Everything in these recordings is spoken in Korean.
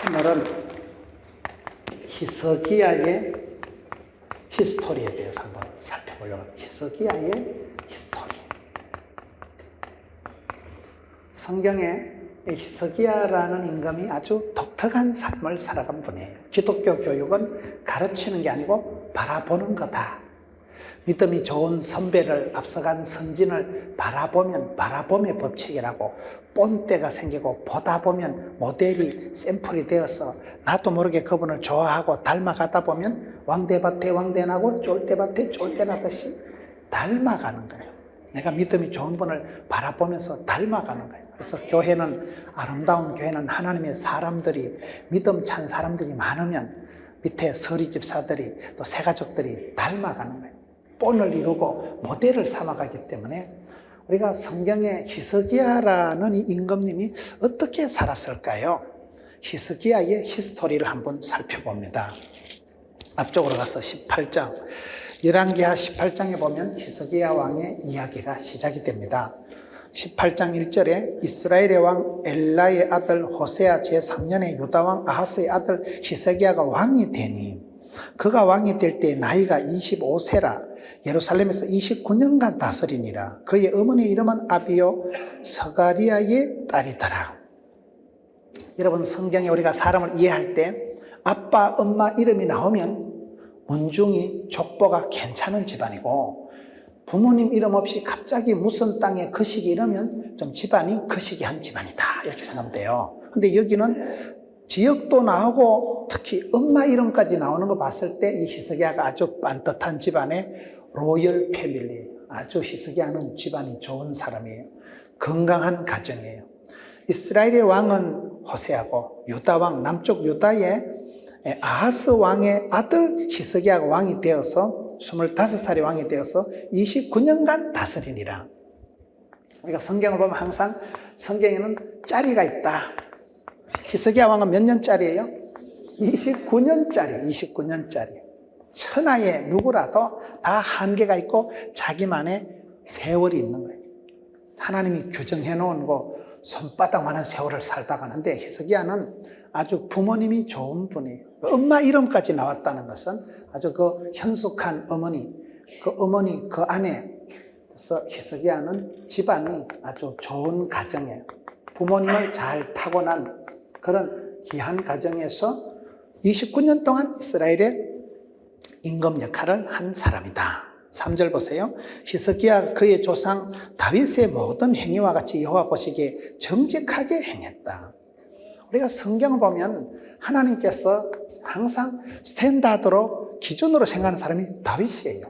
오늘은 히스기야의 히스토리에 대해서 한번 살펴보려고 합니다. 히스기야의 히스토리. 성경에 히스기야라는 임금이 아주 독특한 삶을 살아간 분이에요. 기독교 교육은 가르치는 게 아니고 바라보는 거다. 믿음이 좋은 선배를 앞서간 선진을 바라보면 바라봄의 법칙이라고, 본때가 생기고 보다 보면 모델이 샘플이 되어서 나도 모르게 그분을 좋아하고 닮아가다 보면 왕대밭에 왕대나고 쫄대밭에 쫄대나듯이 닮아가는 거예요. 내가 믿음이 좋은 분을 바라보면서 닮아가는 거예요. 그래서 교회는, 아름다운 교회는 하나님의 사람들이, 믿음 찬 사람들이 많으면 밑에 서리 집사들이 또 새가족들이 닮아가는 거예요. 본을 이루고 모델을 삼아가기 때문에 우리가 성경의 히스기야라는 이 임금님이 어떻게 살았을까요? 히스기야의 히스토리를 한번 살펴봅니다. 앞쪽으로 가서 18장, 열왕기하 18장에 보면 히스기야 왕의 이야기가 시작이 됩니다. 18장 1절에 이스라엘의 왕 엘라의 아들 호세아 제3년에 유다왕 아하스의 아들 히스기야가 왕이 되니, 그가 왕이 될 때 나이가 25세라 예루살렘에서 29년간 다스리니라. 그의 어머니 이름은 아비요 스가리야의 딸이더라. 여러분, 성경에 우리가 사람을 이해할 때 아빠, 엄마 이름이 나오면 문중이 족보가 괜찮은 집안이고, 부모님 이름 없이 갑자기 무슨 땅에 거식이 이러면 좀 집안이 거시기한 집안이다, 이렇게 생각하면 돼요. 근데 여기는 지역도 나오고 특히 엄마 이름까지 나오는 거 봤을 때 이 히스기야가 아주 반듯한 집안의 로열 패밀리, 아주 히스기야는 집안이 좋은 사람이에요. 건강한 가정이에요. 이스라엘의 왕은 호세아고, 유다 왕, 남쪽 유다의 아하스 왕의 아들 히스기야가 왕이 되어서 25살의 왕이 되어서 29년간 다스리니라. 우리가 성경을 보면 항상 성경에는 짜리가 있다. 히스기야 왕은 몇 년짜리예요? 29년짜리. 천하에 누구라도 다 한계가 있고 자기만의 세월이 있는 거예요. 하나님이 규정해 놓은 거 손바닥만한 세월을 살다 가는데, 히스기야는 아주 부모님이 좋은 분이에요. 엄마 이름까지 나왔다는 것은 아주 그 현숙한 어머니, 그 안에, 그래서 히스기야는 집안이 아주 좋은 가정이에요. 부모님을 잘 타고난 그런 귀한 가정에서 29년 동안 이스라엘의 임금 역할을 한 사람이다. 3절 보세요. 히스기야 그의 조상 다윗의 모든 행위와 같이 여호와 보시기에 정직하게 행했다. 우리가 성경을 보면 하나님께서 항상 스탠다드로, 기준으로 생각하는 사람이 다윗이에요.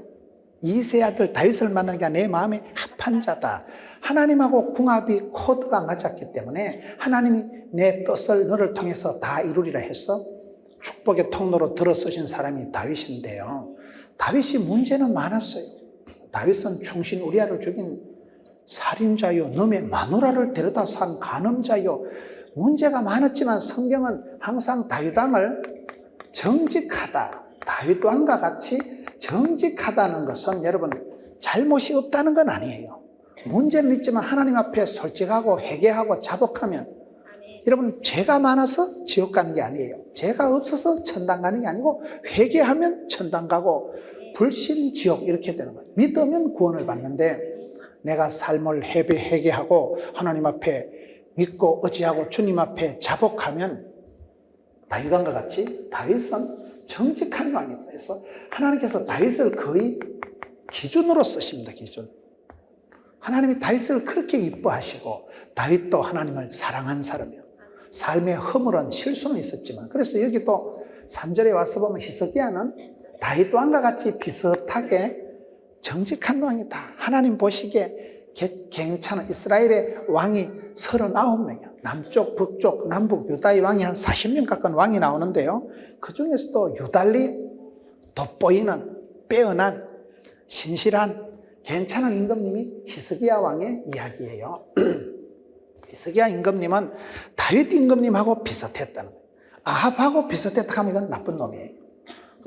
이세 아들 다윗을 만나는 게 내 마음에 합한 자다. 하나님하고 궁합이, 코드가 맞았기 때문에 하나님이 내 뜻을 너를 통해서 다 이루리라 해서 축복의 통로로 들어서신 사람이 다윗인데요. 다윗이 문제는 많았어요. 다윗은 충신 우리아를 죽인 살인자요, 넘의 마누라를 데려다 산 간음자요, 문제가 많았지만 성경은 항상 다윗 왕을 정직하다, 다윗 왕과 같이 정직하다는 것은 여러분 잘못이 없다는 건 아니에요. 문제는 있지만 하나님 앞에 솔직하고 회개하고 자복하면, 여러분 죄가 많아서 지옥 가는 게 아니에요. 죄가 없어서 천당 가는 게 아니고, 회개하면 천당 가고 불신 지옥 이렇게 되는 거예요. 믿으면 구원을 받는데, 내가 삶을 회개하고 하나님 앞에 믿고 의지하고 주님 앞에 자복하면 다윗 왕과 같이 다윗은 정직한 왕이다. 그래서 하나님께서 다윗을 거의 기준으로 쓰십니다. 기준. 하나님이 다윗을 그렇게 이뻐하시고, 다윗도 하나님을 사랑한 사람이에요. 삶에 허물은 실수는 있었지만, 그래서 여기 또 3절에 와서 보면 히스기야는 다윗 왕과 같이 비슷하게 정직한 왕이다. 하나님 보시기에 괜찮은, 이스라엘의 왕이 39명이에요. 남쪽, 북쪽, 남북 유다의 왕이 한 40명 가까운 왕이 나오는데요. 그 중에서도 유달리 돋보이는, 빼어난, 신실한, 괜찮은 임금님이 히스기야 왕의 이야기예요. 히스기야 임금님은 다윗 임금님하고 비슷했다는 거예요. 아합하고 비슷했다 하면 이건 나쁜 놈이에요.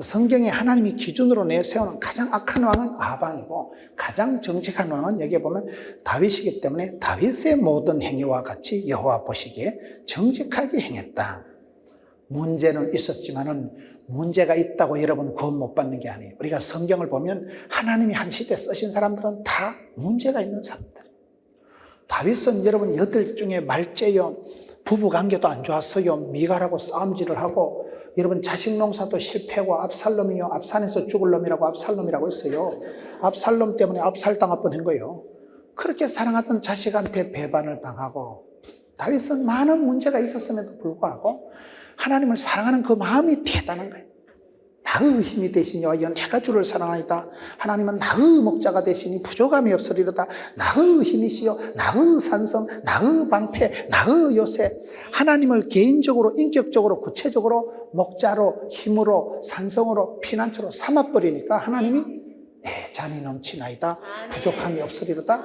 성경에 하나님이 기준으로 내세우는 가장 악한 왕은 아합 왕이고, 가장 정직한 왕은 여기에 보면 다윗이기 때문에 다윗의 모든 행위와 같이 여호와 보시기에 정직하게 행했다. 문제는 있었지만은 문제가 있다고 여러분 구원 못 받는 게 아니에요. 우리가 성경을 보면 하나님이 한 시대 쓰신 사람들은 다 문제가 있는 사람들. 다윗은 여러분 여덟 중에 말째요. 부부관계도 안 좋았어요. 미갈하고 싸움질을 하고 여러분 자식 농사도 실패하고 압살롬이요. 압산에서 죽을 놈이라고 압살롬이라고 했어요. 압살롬 때문에 압살당할 뻔한 거예요. 그렇게 사랑하던 자식한테 배반을 당하고 다윗은 많은 문제가 있었음에도 불구하고 하나님을 사랑하는 그 마음이 대단한 거예요. 나의 힘이 되신 여호와여 내가 주를 사랑하리다. 하나님은 나의 목자가 되시니 부족함이 없으리로다. 나의 힘이시여 나의 산성 나의 방패 나의 요새. 하나님을 개인적으로 인격적으로 구체적으로 목자로 힘으로 산성으로 피난처로 삼아버리니까 하나님이 내 잔이 넘치나이다 부족함이 없으리로다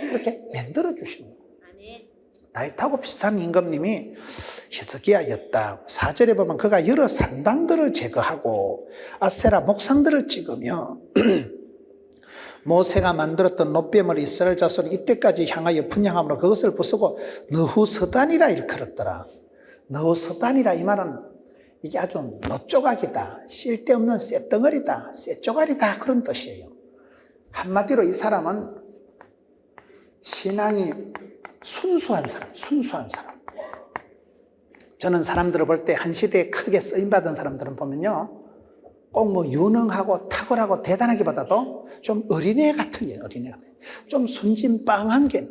그렇게 만들어 주시는 거예요. 다윗하고 비슷한 임금님이 히스기야였다. 4절에 보면 그가 여러 산당들을 제거하고 아세라 목상들을 찍으며 모세가 만들었던 놋뱀을 이스라엘 자손이 이때까지 향하여 분향함으로 그것을 부수고 너후서단이라 일컬었더라. 너후서단이라 이 말은 이게 아주 놋조각이다. 쓸데없는 쇳덩어리다. 쇳조각이다. 그런 뜻이에요. 한마디로 이 사람은 신앙이 순수한 사람, 순수한 사람. 저는 사람들을 볼 때 한 시대에 크게 쓰임받은 사람들은 보면요. 꼭 뭐 유능하고 탁월하고 대단하기보다도 좀 어린애 같은 게, 어린애 같은 게. 좀 순진빵한 게,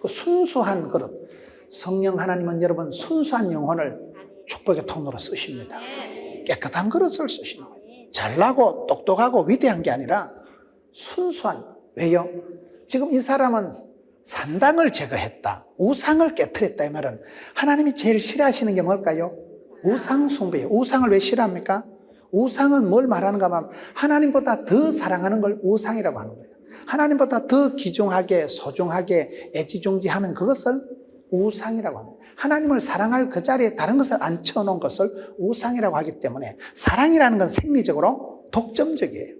그 순수한 그릇. 성령 하나님은 여러분 순수한 영혼을 축복의 통로로 쓰십니다. 깨끗한 그릇을 쓰시는 거예요. 잘나고 똑똑하고 위대한 게 아니라 순수한. 왜요? 지금 이 사람은 산당을 제거했다. 우상을 깨뜨렸다. 이 말은 하나님이 제일 싫어하시는 게 뭘까요? 우상 숭배예요. 우상을 왜 싫어합니까? 우상은 뭘 말하는가 하면 하나님보다 더 사랑하는 걸 우상이라고 하는 거예요. 하나님보다 더 귀중하게 소중하게 애지중지하면 그것을 우상이라고 합니다. 하나님을 사랑할 그 자리에 다른 것을 앉혀놓은 것을 우상이라고 하기 때문에 사랑이라는 건 생리적으로 독점적이에요.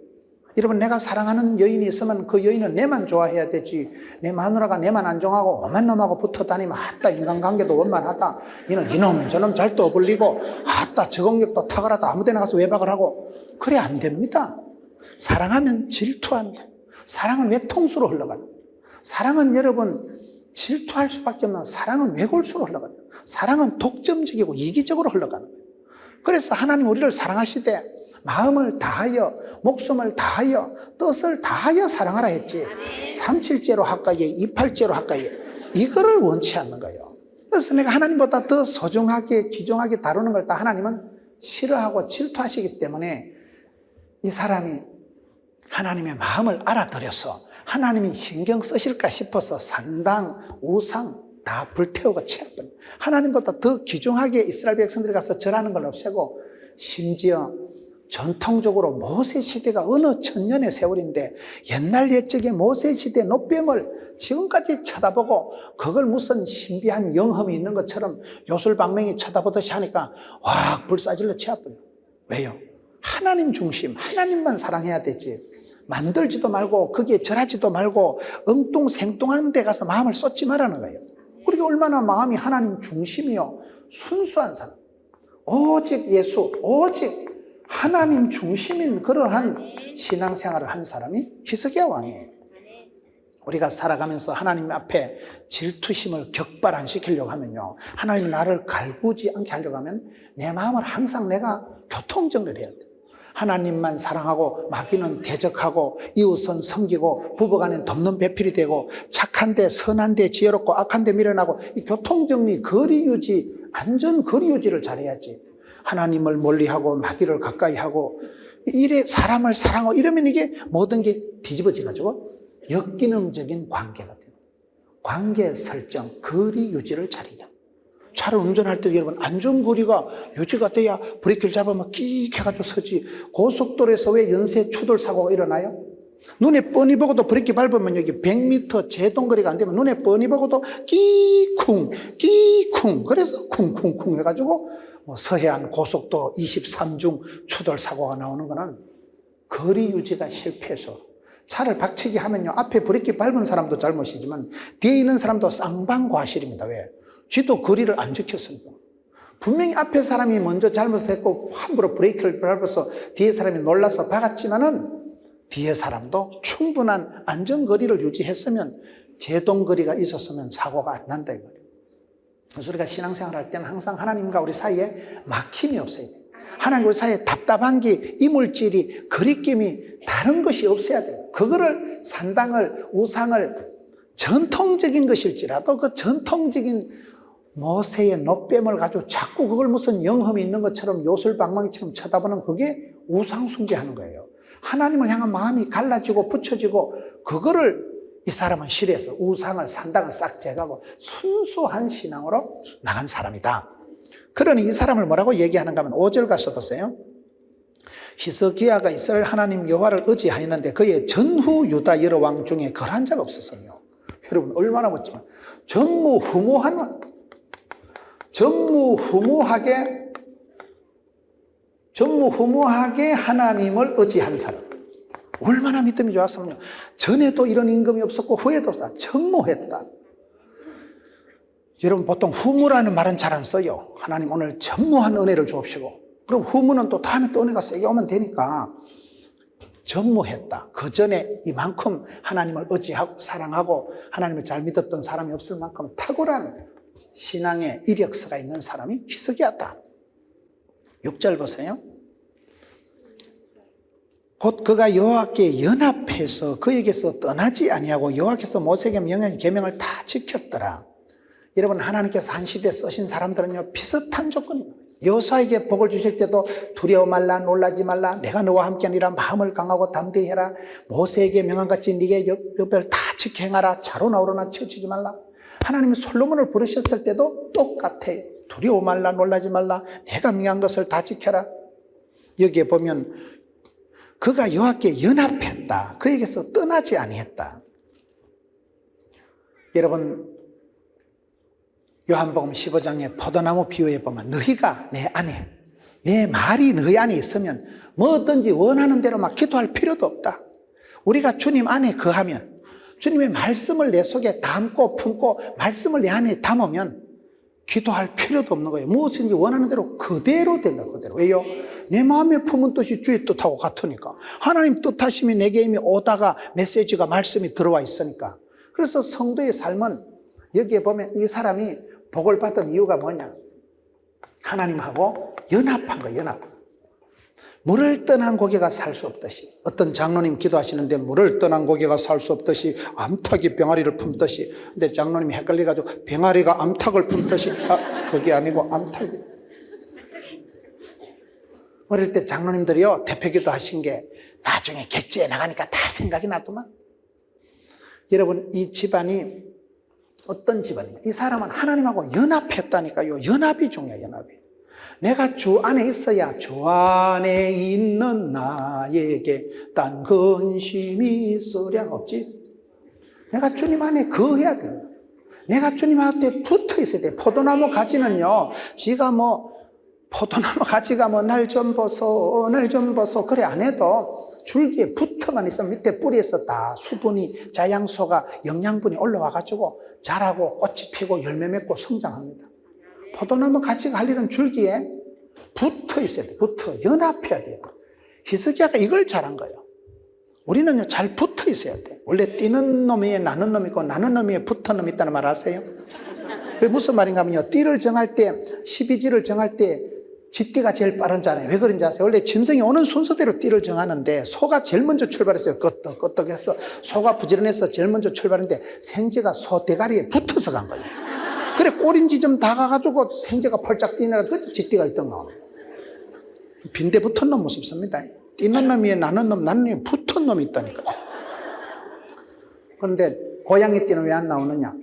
여러분 내가 사랑하는 여인이 있으면 그 여인은 내만 좋아해야 되지 내 마누라가 내만 안정하고 오만 놈하고 붙어 다니면 아따 인간관계도 원만하다 이는 이놈 저놈 잘 또 어울리고 아따 적응력도 탁월하다 아무데나 가서 외박을 하고 그래 안 됩니다. 사랑하면 질투하는 거예요. 사랑은 외통수로 흘러가요. 사랑은 여러분 질투할 수밖에 없는 사랑은 외골수로 흘러가요. 사랑은 독점적이고 이기적으로 흘러가는 거예요. 그래서 하나님 우리를 사랑하시되 마음을 다하여 목숨을 다하여 뜻을 다하여 사랑하라 했지 3.7제로 하까이 2.8제로 하까이 이거를 원치 않는 거예요. 그래서 내가 하나님보다 더 소중하게 귀중하게 다루는 걸 다 하나님은 싫어하고 질투하시기 때문에 이 사람이 하나님의 마음을 알아들여서 하나님이 신경 쓰실까 싶어서 산당, 우상 다 불태우고 치워버려요. 하나님보다 더 귀중하게 이스라엘 백성들이 가서 절하는 걸 없애고 심지어 전통적으로 모세 시대가 어느 천년의 세월인데 옛날 옛적의 모세 시대 놋뱀을 지금까지 쳐다보고 그걸 무슨 신비한 영험이 있는 것처럼 요술방맹이 쳐다보듯이 하니까 와 불사질러 치아버려. 왜요? 하나님 중심, 하나님만 사랑해야 되지 만들지도 말고 거기에 절하지도 말고 엉뚱생뚱한 데 가서 마음을 쏟지 말라는 거예요. 그리고 얼마나 마음이 하나님 중심이요 순수한 사람 오직 예수 오직 하나님 중심인 그러한 신앙생활을 한 사람이 히스기야 왕이에요. 우리가 살아가면서 하나님 앞에 질투심을 격발 안 시키려고 하면요 하나님 나를 갈구지 않게 하려고 하면 내 마음을 항상 내가 교통정리를 해야 돼요. 하나님만 사랑하고 마귀는 대적하고 이웃은 섬기고 부부간엔 돕는 배필이 되고 착한데 선한데 지혜롭고 악한데 미련하고 이 교통정리 거리유지 안전 거리유지를 잘해야지. 하나님을 멀리하고 마귀를 가까이하고 이래 사람을 사랑하고 이러면 이게 모든 게 뒤집어져가지고 역기능적인 관계가 돼요. 관계 설정, 거리 유지를 잘해야. 차를 운전할 때 여러분 안전거리가 유지가 돼야 브레이크를 잡으면 끼익 해가지고 서지. 고속도로에서 왜 연쇄 추돌 사고가 일어나요? 눈에 뻔히 보고도 브레이크 밟으면 여기 100m 제동거리가 안 되면 눈에 뻔히 보고도 끼쿵 끼쿵 그래서 쿵쿵쿵 해가지고 뭐 서해안 고속도로 23중 추돌 사고가 나오는 거는 거리 유지가 실패해서 차를 박치기 하면요 앞에 브레이크 밟은 사람도 잘못이지만 뒤에 있는 사람도 쌍방과실입니다. 왜? 쥐도 거리를 안 지켰으니까. 분명히 앞에 사람이 먼저 잘못을 했고 함부로 브레이크를 밟아서 뒤에 사람이 놀라서 박았지만은 뒤에 사람도 충분한 안전거리를 유지했으면 제동거리가 있었으면 사고가 안 난다 이 말이에요. 그래서 우리가 신앙생활 할 때는 항상 하나님과 우리 사이에 막힘이 없어야 돼요. 하나님과 우리 사이에 답답한 게 이물질이 거리낌이 다른 것이 없어야 돼요. 그거를 산당을 우상을 전통적인 것일지라도 그 전통적인 모세의 노뱀을 가지고 자꾸 그걸 무슨 영험이 있는 것처럼 요술방망이처럼 쳐다보는 그게 우상 숭배하는 거예요. 하나님을 향한 마음이 갈라지고 붙여지고 그거를 이 사람은 실에서 우상을 산당을 싹 제거하고 순수한 신앙으로 나간 사람이다. 그러니 이 사람을 뭐라고 얘기하는가 하면 5절 가서 보세요. 히스기야가 이스라엘 하나님 여호와를 의지하였는데 그의 전후 유다 여러 왕 중에 그러한 자가 없었으며. 여러분 얼마나 멋지면 전무후무하게 하나님을 의지한 사람. 얼마나 믿음이 좋았으면요. 전에도 이런 임금이 없었고 후에도 다 전무했다. 여러분 보통 후무라는 말은 잘 안 써요. 하나님 오늘 전무한 은혜를 주옵시고. 그럼 후무는 또 다음에 또 은혜가 세게 오면 되니까 전무했다. 그 전에 이만큼 하나님을 의지하고 사랑하고 하나님을 잘 믿었던 사람이 없을 만큼 탁월한 신앙의 이력서가 있는 사람이 히스기야다. 6절 보세요. 곧 그가 여호와께 연합해서 그에게서 떠나지 아니하고 여호와께서 모세에게 명한 계명을 다 지켰더라. 여러분 하나님께서 한 시대에 쓰신 사람들은요 비슷한 조건입니다. 여호수아에게 복을 주실 때도 두려워 말라 놀라지 말라 내가 너와 함께하니라 마음을 강하고 담대히 해라. 모세에게 명한 같이 네게 여별을 다 지켜 행하라. 자로나 우로나 치우치지 말라. 하나님이 솔로몬을 부르셨을 때도 똑같아요. 두려워 말라 놀라지 말라 내가 명한 것을 다 지켜라. 여기에 보면 그가 여호와께 연합했다. 그에게서 떠나지 아니했다. 여러분 요한복음 15장의 포도나무 비유에 보면 너희가 내 안에 내 말이 너희 안에 있으면 뭐든지 원하는 대로 막 기도할 필요도 없다. 우리가 주님 안에 거하면 주님의 말씀을 내 속에 담고 품고 말씀을 내 안에 담으면 기도할 필요도 없는 거예요. 무엇인지 원하는 대로 그대로 된다. 그대로. 왜요? 내 마음에 품은 뜻이 주의 뜻하고 같으니까. 하나님 뜻하심이 내게 이미 오다가 메시지가 말씀이 들어와 있으니까. 그래서 성도의 삶은 여기에 보면 이 사람이 복을 받은 이유가 뭐냐? 하나님하고 연합한 거예요. 연합. 물을 떠난 고개가 살 수 없듯이 어떤 장로님 기도하시는데 물을 떠난 고개가 살 수 없듯이 암탉이 병아리를 품듯이. 근데 장로님이 헷갈려가지고 병아리가 암탉을 품듯이 그게 아니고 암탉이. 어릴 때 장로님들이요 대표기도 하신 게 나중에 객지에 나가니까 다 생각이 나더만. 여러분 이 집안이 어떤 집안이냐? 이 사람은 하나님하고 연합했다니까요. 연합이 중요해요. 연합이. 내가 주 안에 있어야 주 안에 있는 나에게 딴 근심이 있으랴 없지. 내가 주님 안에 거해야 돼요. 내가 주님한테 붙어 있어야 돼요. 포도나무 가지는요 지가 포도나무 가지가 날 좀 보소 날 좀 보소 그래 안 해도 줄기에 붙어만 있으면 밑에 뿌리에서 다 수분이 자양소가 영양분이 올라와가지고 자라고 꽃이 피고 열매 맺고 성장합니다. 포도나무 가지가 할 일은 줄기에 붙어 있어야 돼. 붙어 연합해야 돼요. 히스기야가 이걸 잘한 거예요. 우리는요 잘 붙어 있어야 돼. 원래 뛰는 놈이 나는 놈이 있고 나는 놈이 붙은 놈이 있다는 말 아세요? 그게 무슨 말인가 하면요 띠를 정할 때 12지를 정할 때 쥐띠가 제일 빠른잖아요. 왜 그런지 아세요? 원래 짐승이 오는 순서대로 띠를 정하는데 소가 제일 먼저 출발했어요. 끄떡끄떡해서 소가 부지런해서 제일 먼저 출발했는데 생쥐가 소 대가리에 붙어서 간 거예요. 그래 꼬린지 좀 다가가지고 생쥐가 펄짝 뛰어나가지고 쥐띠가 1등 나옵니다. 빈대 붙은 놈 무섭습니다. 뛰는 놈이 나는 놈 나는 놈이 붙은 놈이 있다니까. 그런데 고양이 띠는 왜 안 나오느냐?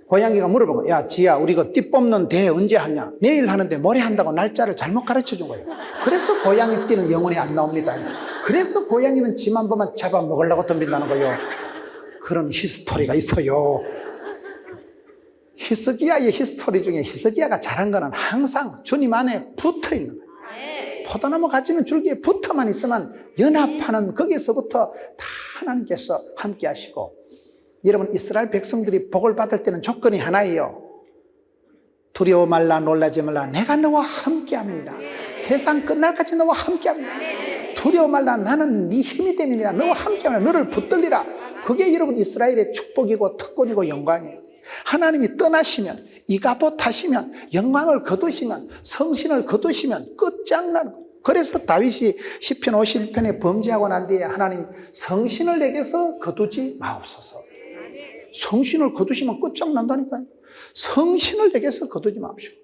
고양이가 물어보고 야 지야 우리 그 띠 뽑는 대회 언제 하냐? 내일 하는데 모레 한다고 날짜를 잘못 가르쳐 준 거예요. 그래서 고양이 띠는 영원히 안 나옵니다. 그래서 고양이는 지 한 번만 잡아먹으려고 덤빈다는 거예요. 그런 히스토리가 있어요. 히스기야의 히스토리 중에 히스기야가 잘한 거는 항상 주님 안에 붙어 있는 거예요. 포도나무 가지는 줄기에 붙어만 있으면 연합하는 거기서부터 다 하나님께서 함께 하시고. 여러분 이스라엘 백성들이 복을 받을 때는 조건이 하나예요. 두려워 말라 놀라지 말라 내가 너와 함께합니다. 세상 끝날까지 너와 함께합니다. 두려워 말라 나는 네 힘이 됨이니라 너와 함께하면 너를 붙들리라. 그게 여러분 이스라엘의 축복이고 특권이고 영광이에요. 하나님이 떠나시면 이가봇 하시면 영광을 거두시면 성신을 거두시면 끝장나는 거예요. 그래서 다윗이 시편 51편에 범죄하고 난 뒤에 하나님 성신을 내게서 거두지 마옵소서. 성신을 거두시면 끝장난다니까요. 성신을 내게서 거두지 마옵시고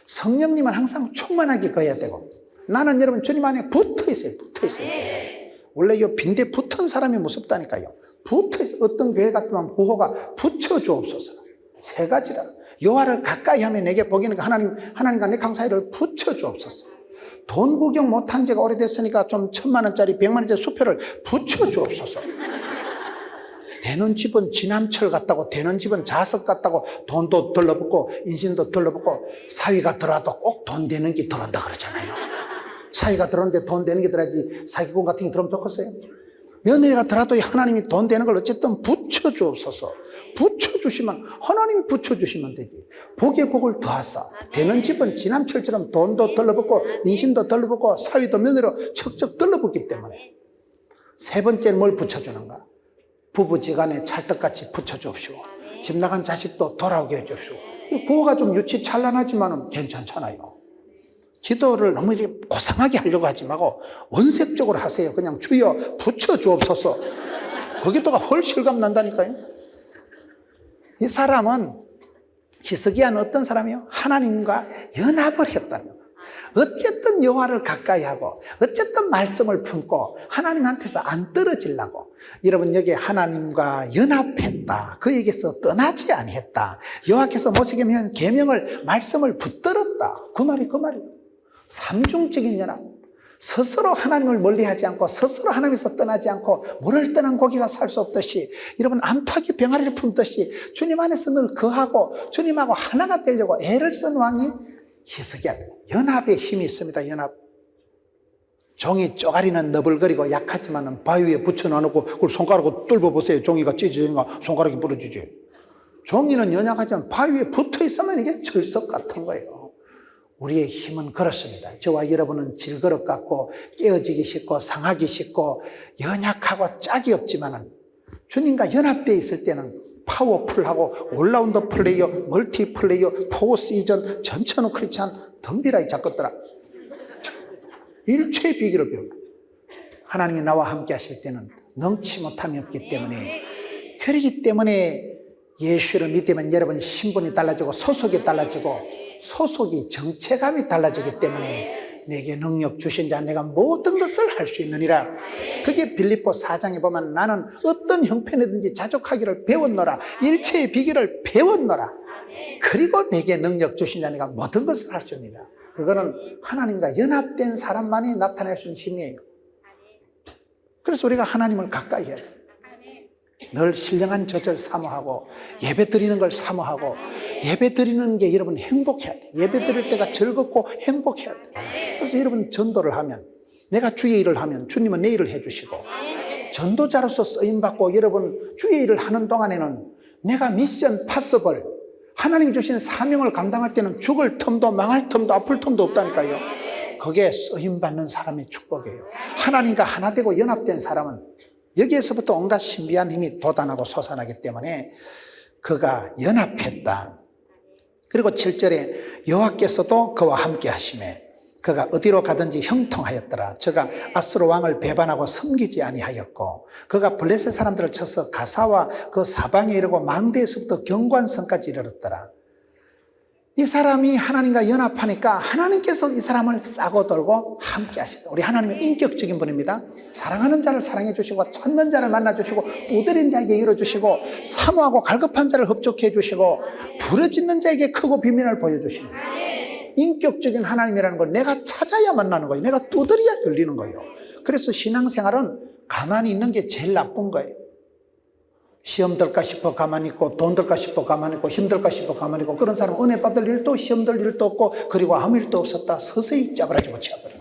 성령님은 항상 충만하게 거해야 되고 나는 여러분 주님 안에 붙어 있어요. 원래 이 빈대 붙은 사람이 무섭다니까요. 어떤 교회 같으면 부호가 붙여 주옵소서. 세 가지라. 여호와를 가까이 하면 내게 복이니까 하나님과 내 강사이를 붙여 주옵소서. 돈 구경 못한 지가 오래됐으니까 좀 1,000만 원짜리 100만 원짜리 수표를 붙여 주옵소서. 되는 집은 지남철 같다고, 되는 집은 자석 같다고, 돈도 들러붙고 인신도 들러붙고, 사위가 들어와도 꼭 돈 되는 게 들어온다 그러잖아요. 사위가 들어오는데 돈 되는 게 들어야지 사기꾼 같은 게 들어오면 좋겠어요. 며느리가 들어와도 하나님이 돈 되는 걸 어쨌든 붙여주옵소서. 붙여주시면, 하나님이 붙여주시면 되지. 복에 복을 더하사. 되는 집은 지남철처럼 돈도 들러붙고 인신도 들러붙고 사위도 며느리로 척척 들러붙기 때문에. 세 번째는 뭘 붙여주는가? 부부지간에 찰떡같이 붙여주옵시고 집 나간 자식도 돌아오게 해주옵시고. 부호가 좀 유치찬란하지만 괜찮잖아요. 기도를 너무 이렇게 고상하게 하려고 하지 말고 원색적으로 하세요. 그냥 주여 붙여주옵소서. 거기다가 헐 실감 난다니까요. 이 사람은 히스기야는 어떤 사람이요? 하나님과 연합을 했다는 거예요. 어쨌든 여호와를 가까이 하고 어쨌든 말씀을 품고 하나님한테서 안 떨어지려고. 여러분 여기 하나님과 연합했다. 그에게서 떠나지 아니했다. 여호와께서 모세에게 계명을 말씀을 붙들었다. 그 말이에요. 삼중적인 연합. 스스로 하나님을 멀리하지 않고 스스로 하나님에서 떠나지 않고 물을 떠난 고기가 살 수 없듯이 여러분 암탉이 병아리를 품듯이 주님 안에서 늘 거하고 주님하고 하나가 되려고 애를 쓴 왕이 히스기야. 연합의 힘이 있습니다. 연합. 종이 쪼가리는 너블거리고 약하지만 바위 위에 붙여놔놓고 그걸 손가락으로 뚫어보세요. 종이가 찢어지니까 손가락이 부러지지. 종이는 연약하지만 바위 위에 붙어있으면 이게 철석 같은 거예요. 우리의 힘은 그렇습니다. 저와 여러분은 질그릇 같고 깨어지기 쉽고 상하기 쉽고 연약하고 짝이 없지만 주님과 연합되어 있을 때는 파워풀하고 올라운더 플레이어, 멀티 플레이어, 포 시즌, 전천후 크리스찬 덤비라이 작것들아. 일체의 비결을 배우고 하나님이 나와 함께 하실 때는 능치 못함이 없기 때문에 그렇기 때문에 예수를 믿으면 여러분 신분이 달라지고 소속이 달라지고 소속이 정체감이 달라지기 때문에 내게 능력 주신 자 내가 모든 것을 할 수 있느니라. 그게 빌립보 4장에 보면 나는 어떤 형편이든지 자족하기를 배웠노라. 일체의 비결을 배웠노라. 그리고 내게 능력 주신 자 내가 모든 것을 할 수 있느니라. 그거는 하나님과 연합된 사람만이 나타낼 수 있는 힘이에요. 그래서 우리가 하나님을 가까이 해야 돼요. 늘 신령한 젖을 사모하고 예배 드리는 걸 사모하고 예배 드리는 게 여러분 행복해야 돼. 예배 드릴 때가 즐겁고 행복해야 돼. 그래서 여러분 전도를 하면 내가 주의 일을 하면 주님은 내 일을 해주시고 전도자로서 쓰임받고 여러분 주의 일을 하는 동안에는 내가 미션 파서블 하나님 주신 사명을 감당할 때는 죽을 틈도 망할 틈도 아플 틈도 없다니까요. 그게 쓰임받는 사람의 축복이에요. 하나님과 하나 되고 연합된 사람은 여기에서부터 온갖 신비한 힘이 돋아나고 솟아나기 때문에 그가 연합했다. 그리고 7절에 여호와께서도 그와 함께 하시매 그가 어디로 가든지 형통하였더라. 저가 아수르 왕을 배반하고 섬기지 아니하였고 그가 블레셋 사람들을 쳐서 가사와 그 사방에 이르고 망대에서부터 경관성까지 이르렀더라. 이 사람이 하나님과 연합하니까 하나님께서 이 사람을 싸고 돌고 함께 하시다. 우리 하나님은 인격적인 분입니다. 사랑하는 자를 사랑해 주시고 찾는 자를 만나 주시고 두드린 자에게 열어주시고 사모하고 갈급한 자를 흡족해 주시고 부르짖는 자에게 크고 비밀을 보여주십니다. 인격적인 하나님이라는 건 내가 찾아야 만나는 거예요. 내가 두드려야 열리는 거예요. 그래서 신앙생활은 가만히 있는 게 제일 나쁜 거예요. 시험 들까 싶어 가만히 있고 돈 들까 싶어 가만히 있고 힘들까 싶어 가만히 있고 그런 사람은 은혜 받을 일도 시험 들 일도 없고 그리고 아무 일도 없었다 서서히 짜부라지고 치워버려요.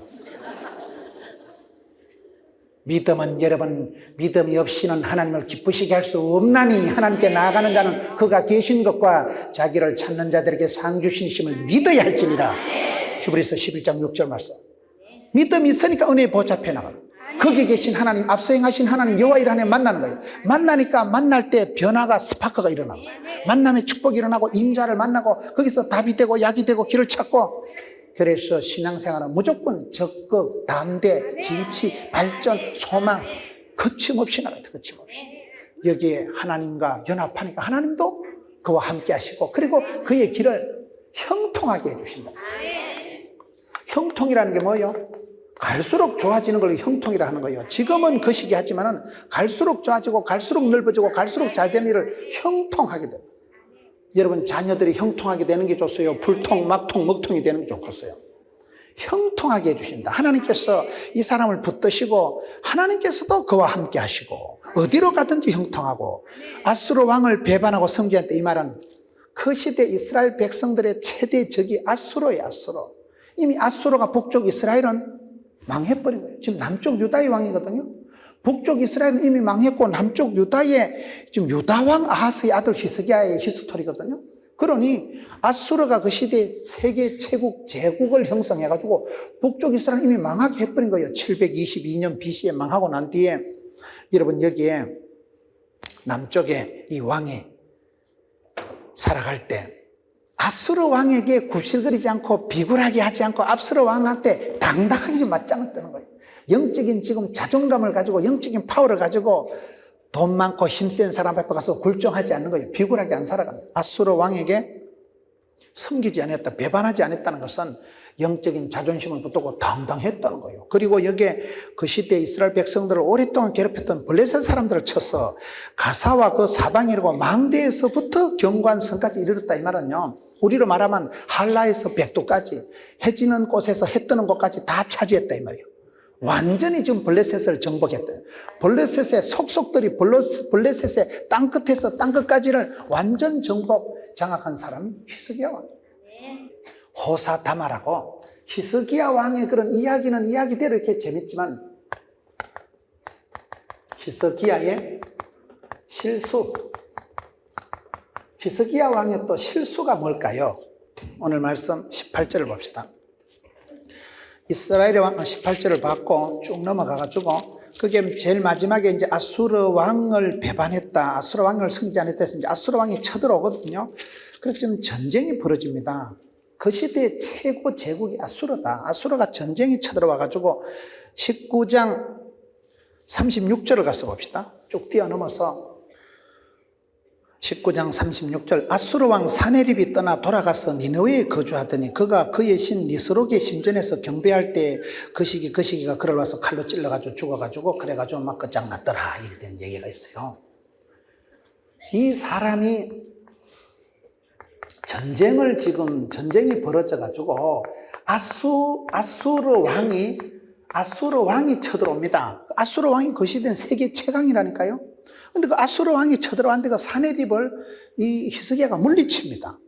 믿음은 여러분, 믿음이 없이는 하나님을 기쁘시게 할 수 없나니 하나님께 나아가는 자는 그가 계신 것과 자기를 찾는 자들에게 상 주시심을 믿어야 할지니라. 히브리서 11장 6절 말씀. 믿음이 있으니까 은혜의 보좌 앞에 나가요. 거기 계신 하나님, 앞서 행하신 하나님 여호와 일 하나님 만나는 거예요. 만나니까 만날 때 변화가 스파크가 일어나고, 만남의 축복이 일어나고, 임자를 만나고, 거기서 답이 되고 약이 되고 길을 찾고. 그래서 신앙생활은 무조건 적극, 담대, 진치, 발전, 소망 거침없이 나가야 돼. 거침없이. 여기에 하나님과 연합하니까 하나님도 그와 함께 하시고, 그리고 그의 길을 형통하게 해주신다. 형통이라는 게 뭐예요? 갈수록 좋아지는 걸 형통이라 하는 거예요. 지금은 거시기 하지만은 갈수록 좋아지고 갈수록 넓어지고 갈수록 잘되는 일을 형통하게 돼요. 여러분 자녀들이 형통하게 되는 게 좋어요? 불통, 막통, 먹통이 되는 게 좋겠어요? 형통하게 해주신다. 하나님께서 이 사람을 붙드시고 하나님께서도 그와 함께 하시고 어디로 가든지 형통하고. 아수르 왕을 배반하고 섬기할 때 이 말은 그 시대 이스라엘 백성들의 최대 적이 아수르예요. 아수르. 이미 아수르가 북쪽 이스라엘은 망해버린 거예요. 지금 남쪽 유다의 왕이거든요. 북쪽 이스라엘은 이미 망했고 남쪽 유다의 지금 유다왕 아하스의 아들 히스기야의 히스토리거든요. 그러니 아수르가 그 시대에 세계 제국을 형성해가지고 북쪽 이스라엘은 이미 망하게 해버린 거예요. 722년 BC에 망하고 난 뒤에 여러분 여기에 남쪽에 이 왕이 살아갈 때 아수르 왕에게 굽실거리지 않고 비굴하게 하지 않고 아수르 왕한테 당당하게 좀 맞짱을 뜨는 거예요. 영적인 지금 자존감을 가지고 영적인 파워를 가지고 돈 많고 힘센 사람 앞에 가서 굴종하지 않는 거예요. 비굴하게 안 살아갑니다. 아수르 왕에게 섬기지 않았다, 배반하지 않았다는 것은 영적인 자존심을 붙들고 당당했다는 거예요. 그리고 여기에 그 시대 이스라엘 백성들을 오랫동안 괴롭혔던 블레셋 사람들을 쳐서 가사와 그 사방이라고 망대에서부터 경관선까지 이르렀다 이 말은요, 우리로 말하면 한라에서 백두까지 해 지는 곳에서 해 뜨는 곳까지 다 차지했다 이 말이에요. 완전히 지금 블레셋을 정복했다. 블레셋의 속속들이 블레셋의 땅끝에서 땅끝까지를 완전 정복 장악한 사람이 히스기야 왕. 호사다마라고 히스기야 왕의 그런 이야기는 이야기대로 이렇게 재밌지만 히스기야의 실수, 히스기야 왕의 또 실수가 뭘까요? 오늘 말씀 18절을 봅시다. 이스라엘의 왕 18절을 받고 쭉 넘어가가지고 그게 제일 마지막에 이제 아수르 왕을 배반했다, 아수르 왕을 섬기지 않았다 해서 이제 아수르 왕이 쳐들어오거든요. 그래서 지금 전쟁이 벌어집니다. 그 시대의 최고 제국이 아수르다. 아수르가 전쟁이 쳐들어와가지고 19장 36절을 가서 봅시다. 쭉 뛰어넘어서 19장 36절. 아수르 왕 사네립이 떠나 돌아가서 니느웨에 거주하더니 그가 그의 신 니스록의 신전에서 경배할 때 그 시기가 그를 와서 칼로 찔러가지고 죽어가지고 그래가지고 막 끝장났더라 이런 얘기가 있어요. 이 사람이 전쟁이 벌어져가지고 아수르 왕이 쳐들어옵니다. 아수르 왕이 그 시대는 세계 최강이라니까요. 근데 그 아수르 왕이 쳐들어왔는데 그 사네립을 이 히스기야가 물리칩니다.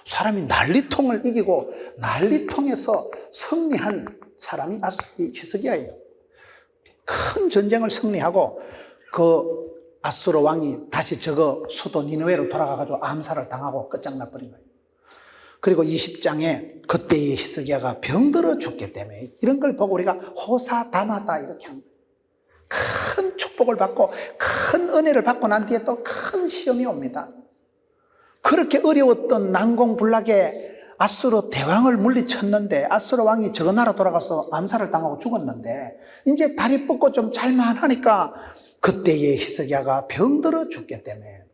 사람이 난리통을 이기고 난리통에서 승리한 사람이 히스기야예요. 큰 전쟁을 승리하고 그 아수르 왕이 다시 저거 수도 니느웨로 돌아가가지고 암살을 당하고 끝장나버린 거예요. 그리고 20장에 그때의 히스기야가 병들어 죽기 때문에 이런 걸 보고 우리가 호사다마다 이렇게 한 거예요. 큰 축복을 받고 큰 은혜를 받고 난 뒤에 또 큰 시험이 옵니다. 그렇게 어려웠던 난공불락에 아수르 대왕을 물리쳤는데 아수르 왕이 저 나라 돌아가서 암살을 당하고 죽었는데 이제 다리 뻗고 좀 잘만하니까 그때의 히스기야가 병들어 죽기 때문에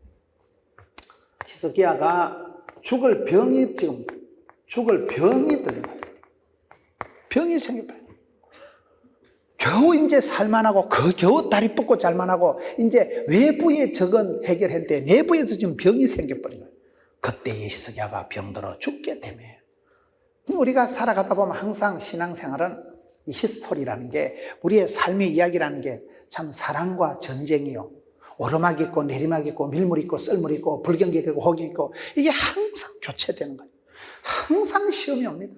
히스기야가 죽을 병이 들린 거예요. 병이 생겨버려요. 겨우 이제 살만하고 겨우 다리 뻗고 잘만하고 이제 외부의 적은 해결했는데 내부에서 지금 병이 생겨버린 거예요. 그때의 히스기야가 병들어 죽게 때문에. 우리가 살아가다 보면 항상 신앙생활은 이 히스토리라는 게 우리의 삶의 이야기라는 게 참 사랑과 전쟁이요, 오르막 있고 내리막 있고 밀물 있고 썰물 있고 불경기 있고 혹이 있고 이게 항상 교체되는 거예요. 항상 시험이 옵니다.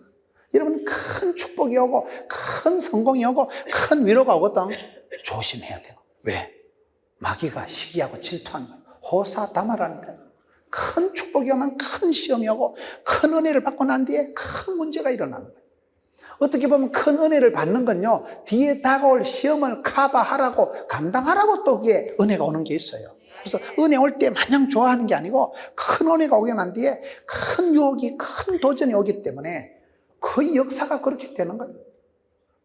여러분 큰 축복이 오고 큰 성공이 오고 큰 위로가 오거든. 조심해야 돼요. 왜? 마귀가 시기하고 질투하는 거예요. 호사다마라는 거예요. 큰 축복이 오면 큰 시험이 오고 큰 은혜를 받고 난 뒤에 큰 문제가 일어나는 거예요. 어떻게 보면 큰 은혜를 받는 건요, 뒤에 다가올 시험을 커버하라고, 감당하라고 또 그게 은혜가 오는 게 있어요. 그래서 은혜 올 때 마냥 좋아하는 게 아니고 큰 은혜가 오게 난 뒤에 큰 유혹이, 큰 도전이 오기 때문에 그 역사가 그렇게 되는 거예요.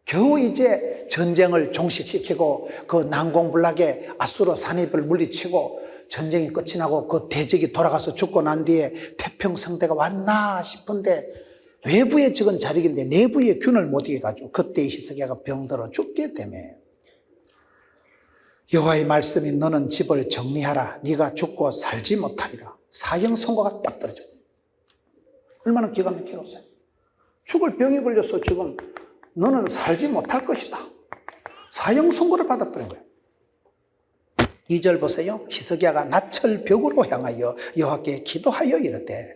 겨우 이제 전쟁을 종식시키고 그 난공불락의 아수르 산입을 물리치고 전쟁이 끝이 나고 그 대적이 돌아가서 죽고 난 뒤에 태평성대가 왔나 싶은데 외부에 적은 자력인데 내부의 균을 못 이겨가지고 그때 히스기야가 병들어 죽게 되네. 여호와의 말씀이 너는 집을 정리하라. 네가 죽고 살지 못하리라. 사형 선고가 딱 떨어져. 얼마나 기가 막히겠어요. 죽을 병이 걸려서 지금 너는 살지 못할 것이다. 사형 선고를 받아버린 거예요. 2절 보세요. 히스기야가 나철 벽으로 향하여 여호와께 기도하여 이르되,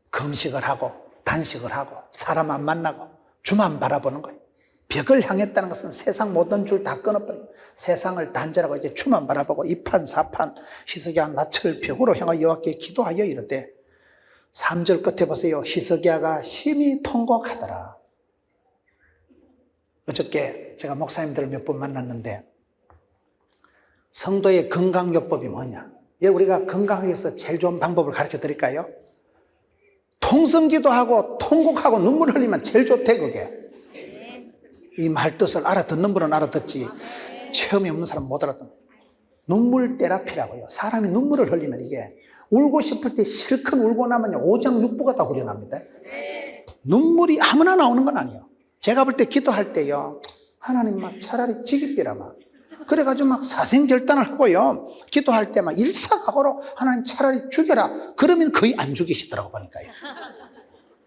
금식을 하고 단식을 하고 사람 안 만나고 주만 바라보는 거예요. 벽을 향했다는 것은 세상 모든 줄 다 끊어버려요. 세상을 단절하고 이제 주만 바라보고 이판 사판 히스기야 나철 벽으로 향하여 여호와께 기도하여 이르되, 3절 끝에 보세요. 히스기야가 심히 통곡하더라. 어저께 제가 목사님들을 몇 번 만났는데 성도의 건강요법이 뭐냐? 우리가 건강하기 위해서 제일 좋은 방법을 가르쳐 드릴까요? 통성기도하고 통곡하고 눈물 흘리면 제일 좋대. 그게 이 말 뜻을 알아듣는 분은 알아듣지 체험이 없는 사람은 못 알아듣는. 눈물 테라피라고요. 사람이 눈물을 흘리면 이게 울고 싶을 때 실컷 울고 나면 오장육부가 다 후련합니다. 눈물이 아무나 나오는 건 아니에요. 제가 볼 때 기도할 때요, 하나님 막 차라리 지기비라 막 그래가지고 막 사생결단을 하고요, 기도할 때 막 일사각오로 하나님 차라리 죽여라. 그러면 거의 안 죽이시더라고 보니까요.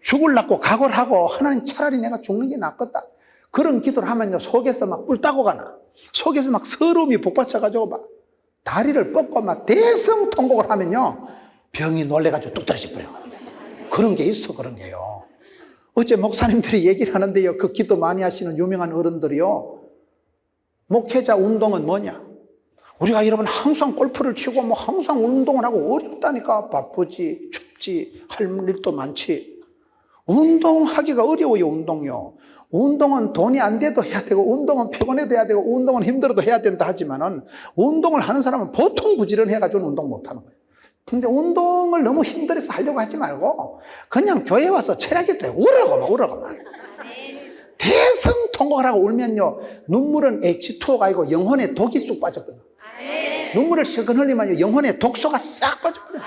죽을라고 각오를 하고 하나님 차라리 내가 죽는 게 낫겠다. 그런 기도를 하면요, 속에서 막 뿔따고 가나. 속에서 막 서러움이 복받쳐가지고 막 다리를 뻗고 막 대성통곡을 하면요, 병이 놀래가지고 뚝 떨어져 버려요. 그런 게 있어, 그런 게요. 어제 목사님들이 얘기를 하는데요, 그 기도 많이 하시는 유명한 어른들이요, 목회자 운동은 뭐냐? 우리가 여러분 항상 골프를 치고 뭐 항상 운동을 하고 어렵다니까. 바쁘지, 춥지, 할 일도 많지. 운동하기가 어려워요, 운동요. 운동은 돈이 안 돼도 해야 되고, 운동은 피곤해도 해야 되고, 운동은 힘들어도 해야 된다 하지만은, 운동을 하는 사람은 보통 부지런해가지고 운동 못 하는 거예요. 근데 운동을 너무 힘들어서 하려고 하지 말고, 그냥 교회 와서 체력이 돼. 우러고 막. 대성통곡을 하고 울면요, 눈물은 H2O가 아니고 영혼에 독이 쑥 빠져버려요. 눈물을 실컷 흘리면요, 영혼에 독소가 싹 빠져버려요.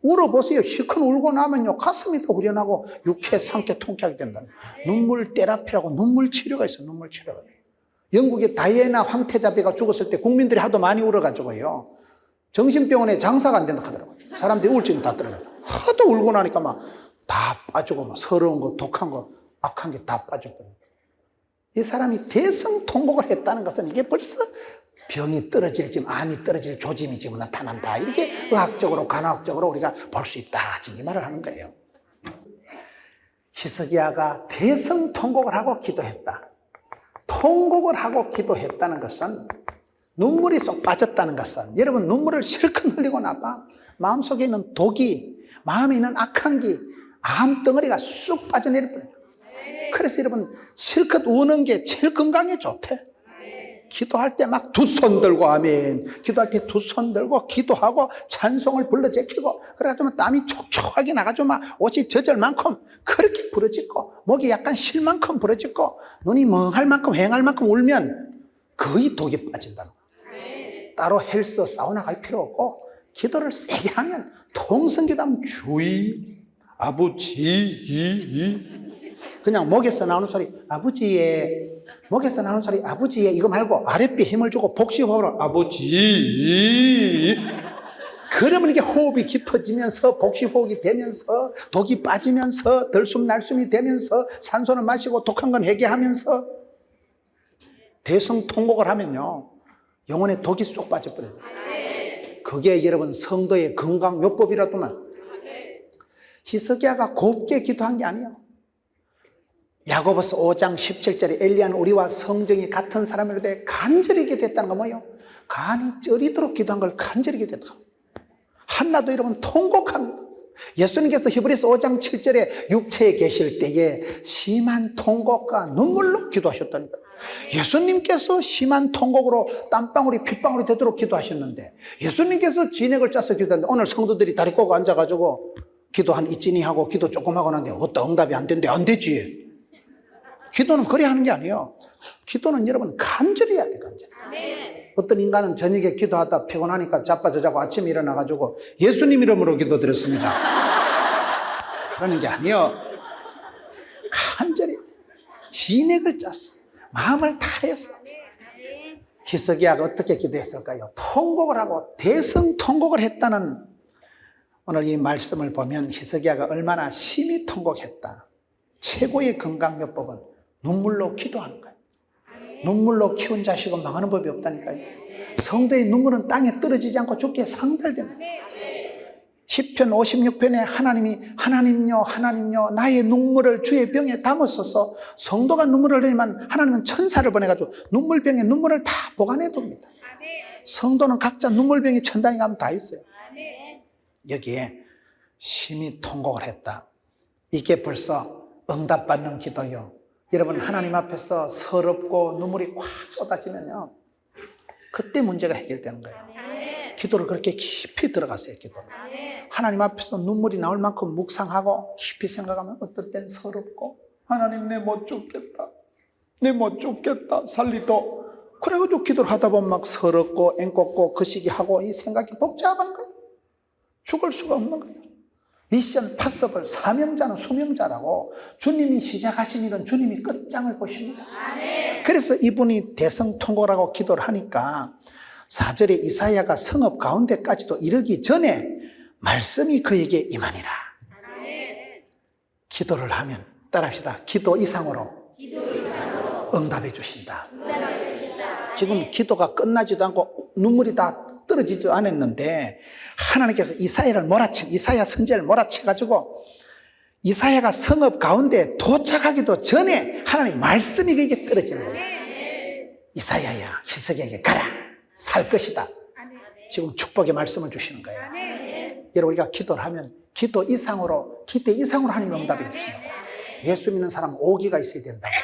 울어보세요. 실컷 울고 나면요, 가슴이 더 후련하고 육회, 상쾌, 통쾌하게 된다는. 눈물 테라피라고 눈물 치료가 있어요. 눈물 치료가. 영국의 다이애나 황태자비가 죽었을 때 국민들이 하도 많이 울어가지고요, 정신병원에 장사가 안 된다 하더라고요. 사람들이 우울증이 다 떨어져요. 하도 울고 나니까 막 다 빠지고 막 서러운 거, 독한 거, 악한 게 다 빠져버려요. 이 사람이 대성통곡을 했다는 것은 이게 벌써 병이 떨어질지 암이 떨어질 조짐이 지금 나타난다. 이렇게 의학적으로 간호학적으로 우리가 볼 수 있다. 지금 이 말을 하는 거예요. 히스기야가 대성통곡을 하고 기도했다. 통곡을 하고 기도했다는 것은, 눈물이 쏙 빠졌다는 것은, 여러분 눈물을 실컷 흘리고 나봐 마음속에 있는 독이, 마음에 있는 악한 기, 암덩어리가 쑥 빠져내려버려요. 그래서 여러분 실컷 우는 게 제일 건강에 좋대. 기도할 때 막 두 손 들고 아멘, 기도할 때 두 손 들고 기도하고 찬송을 불러 제키고, 그래가지고 땀이 촉촉하게 나가지고 막 옷이 젖을 만큼 그렇게 부러지고, 목이 약간 쉴 만큼 부러지고, 눈이 멍할 만큼 휑할 만큼 울면 거의 독이 빠진다는 거예요. 따로 헬스 사우나 갈 필요 없고, 기도를 세게 하면, 통성기도 하면 주의 아버지, 그냥 목에서 나오는 소리 아버지의, 목에서 나오는 소리 아버지의 이거 말고 아랫배 힘을 주고 복식호흡으로 아버지, 그러면 이게 호흡이 깊어지면서 복식호흡이 되면서 독이 빠지면서 들숨 날숨이 되면서 산소는 마시고 독한 건 회개하면서 대성통곡을 하면요, 영혼에 독이 쏙 빠져버려요. 그게 여러분 성도의 건강요법이라더만. 히스기야가 곱게 기도한 게 아니에요. 야고보서 5장 17절에 엘리야는 우리와 성정이 같은 사람이로되 간절히 기도했다는 건 뭐예요? 간이 쩌리도록 기도한 걸 간절히 기도했다. 한나도 여러분 통곡합니다. 예수님께서 히브리서 5장 7절에 육체에 계실 때에 심한 통곡과 눈물로 기도하셨다니까요. 예수님께서 심한 통곡으로 땀방울이 핏방울이 되도록 기도하셨는데, 예수님께서 진액을 짜서 기도했는데, 오늘 성도들이 다리 꼬고 앉아가지고 기도 한 이찐이 하고 기도 조금 하고 나는데 어따 응답이 안 된대. 안 되지. 기도는 그래 하는 게 아니에요. 기도는 여러분 간절히 해야 돼. 간절히. 어떤 인간은 저녁에 기도하다 피곤하니까 자빠져자고 아침에 일어나가지고 예수님 이름으로 기도드렸습니다. 그러는 게 아니에요. 간절히 진액을 짰어. 마음을 다해서. 히스기야가 어떻게 기도했을까요? 통곡을 하고 대성통곡을 했다는, 오늘 이 말씀을 보면 히스기야가 얼마나 심히 통곡했다. 최고의 건강요법은 눈물로 기도하는 거예요. 눈물로 키운 자식은 망하는 법이 없다니까요. 성도의 눈물은 땅에 떨어지지 않고 죽게 상달됩니다. 시편 56편에 하나님요 나의 눈물을 주의 병에 담으소서. 성도가 눈물을 흘리면 하나님은 천사를 보내가지고 눈물병에 눈물을 다 보관해 둡니다. 성도는 각자 눈물병이 천당에 가면 다 있어요. 여기에 심히 통곡을 했다. 이게 벌써 응답받는 기도요. 여러분, 하나님 앞에서 서럽고 눈물이 꽉 쏟아지면요, 그때 문제가 해결되는 거예요. 기도를 그렇게 깊이 들어가세요. 기도를. 하나님 앞에서 눈물이 나올 만큼 묵상하고 깊이 생각하면 어떨 땐 서럽고, 하나님 내 못 죽겠다, 내 못 죽겠다, 살리도. 그래가지고 기도를 하다 보면 막 서럽고 앵꼽고 거시기하고 이 생각이 복잡한 거예요. 죽을 수가 없는 거예요. 미션 파서블, 사명자는 수명자라고, 주님이 시작하신 일은 주님이 끝장을 보십니다. 그래서 이분이 대성통곡하고 기도를 하니까 4절에 이사야가 성읍 가운데까지도 이르기 전에 말씀이 그에게 임하니라. 기도를 하면, 따라합시다. 기도 이상으로 응답해 주신다. 지금 기도가 끝나지도 않고 눈물이 다 떨어지지도 않았는데, 하나님께서 이사야 선지자를 몰아쳐가지고 이사야가 성읍 가운데 도착하기도 전에 하나님 말씀이 그에게 떨어지는 거예요. 이사야야, 히스기야에게 가라, 살 것이다. 지금 축복의 말씀을 주시는 거예요. 여러분, 우리가 기도를 하면 기대 이상으로 하나님이 응답해 주신다고. 예수 믿는 사람은 오기가 있어야 된다고.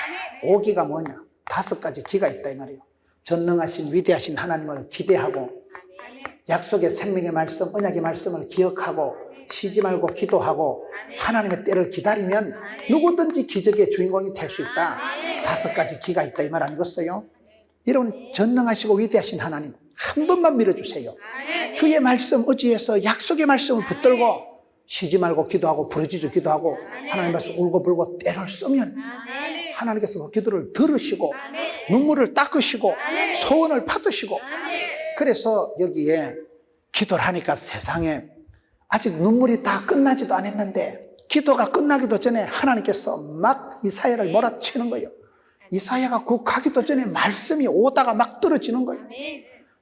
오기가 뭐냐? 5가지 기가 있다 이 말이에요. 전능하신 위대하신 하나님을 기대하고, 약속의 생명의 말씀, 언약의 말씀을 기억하고, 쉬지 말고 기도하고, 하나님의 때를 기다리면 누구든지 기적의 주인공이 될 수 있다. 5가지 기가 있다 이 말 아니겠어요? 여러분, 전능하시고 위대하신 하나님 한 번만 밀어주세요. 주의 말씀 의지해서 약속의 말씀을 붙들고 쉬지 말고 기도하고 부르짖어 기도하고 하나님 앞에서 울고불고 때를 쓰면 하나님께서 그 기도를 들으시고 눈물을 닦으시고 소원을 받으시고, 그래서 여기에 기도를 하니까 세상에 아직 눈물이 다 끝나지도 않았는데 기도가 끝나기도 전에 하나님께서 막 이사야를 몰아치는 거예요. 이사야가 그 가기도 전에 말씀이 오다가 막 떨어지는 거예요.